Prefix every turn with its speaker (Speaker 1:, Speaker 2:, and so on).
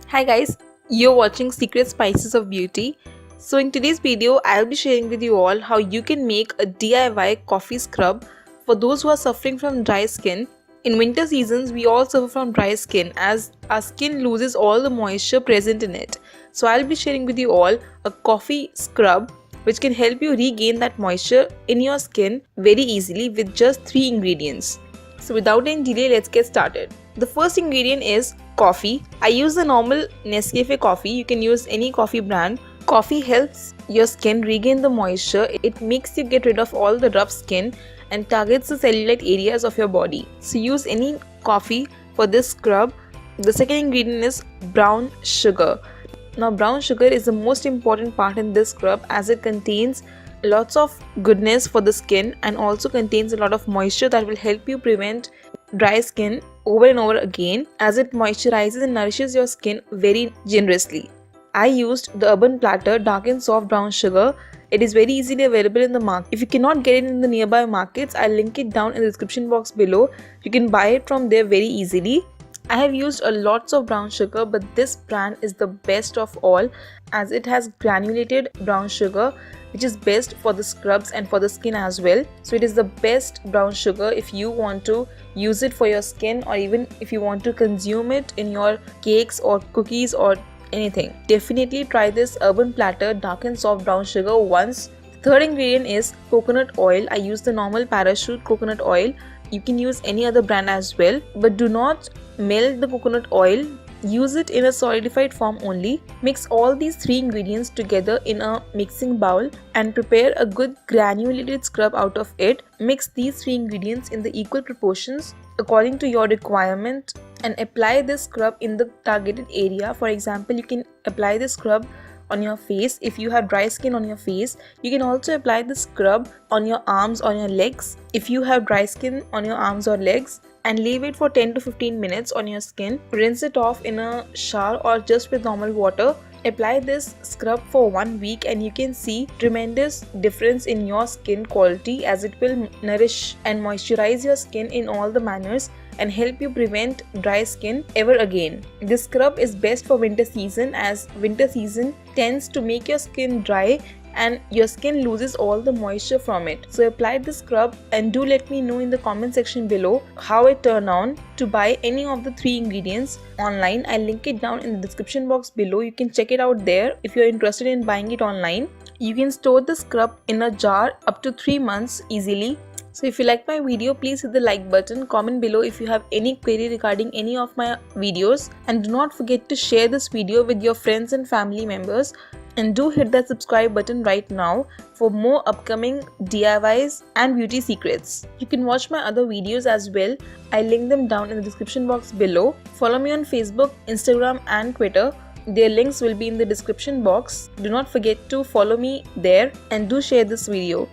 Speaker 1: Hi guys, you're watching Secret Spices of Beauty. So in today's video, I'll be sharing with you all how you can make a DIY coffee scrub for those who are suffering from dry skin. In winter seasons, we all suffer from dry skin as our skin loses all the moisture present in it. So I'll be sharing with you all a coffee scrub which can help you regain that moisture in your skin very easily with just 3 ingredients. So without any delay, let's get started. The first ingredient is coffee. I use the normal Nescafe coffee. You can use any coffee brand. Coffee helps your skin regain the moisture. It makes you get rid of all the rough skin and targets the cellulite areas of your body. So use any coffee for this scrub. The second ingredient is brown sugar. Now brown sugar is the most important part in this scrub as it contains lots of goodness for the skin and also contains a lot of moisture that will help you prevent dry skin over and over again as it moisturizes and nourishes your skin very generously. I used the Urban Platter Dark and Soft Brown Sugar. It is very easily available in the market. If you cannot get it in the nearby markets, I'll link it down in the description box below. You can buy it from there very easily. I have used a lots of brown sugar, but this brand is the best of all as it has granulated brown sugar which is best for the scrubs and for the skin as well. So it is the best brown sugar if you want to use it for your skin or even if you want to consume it in your cakes or cookies or anything. Definitely try this Urban Platter Dark and Soft Brown Sugar once. The third ingredient is coconut oil. I use the normal Parachute coconut oil. You can use any other brand as well, but do not melt the coconut oil. Use it in a solidified form only. Mix all these 3 ingredients together in a mixing bowl and prepare a good granulated scrub out of it. Mix these 3 ingredients in the equal proportions according to your requirement and apply this scrub in the targeted area. For example, you can apply this scrub on your face. If you have dry skin on your face, you can also apply the scrub on your arms or your legs if you have dry skin on your arms or legs, and leave it for 10 to 15 minutes on your skin. Rinse it off in a shower or just with normal water. Apply this scrub for 1 week and you can see tremendous difference in your skin quality as it will nourish and moisturize your skin in all the manners and help you prevent dry skin ever again. This scrub is best for winter season as winter season tends to make your skin dry and your skin loses all the moisture from it. So apply this scrub and do let me know in the comment section below how it turned out. To buy any of the 3 ingredients online, I'll link it down in the description box below. You can check it out there if you're interested in buying it online. You can store the scrub in a jar up to 3 months easily. So if you like my video, please hit the like button, comment below if you have any query regarding any of my videos, and do not forget to share this video with your friends and family members, and do hit that subscribe button right now for more upcoming DIYs and beauty secrets. You can watch my other videos as well. I'll link them down in the description box below. Follow me on Facebook, Instagram and Twitter. Their links will be in the description box. Do not forget to follow me there and do share this video.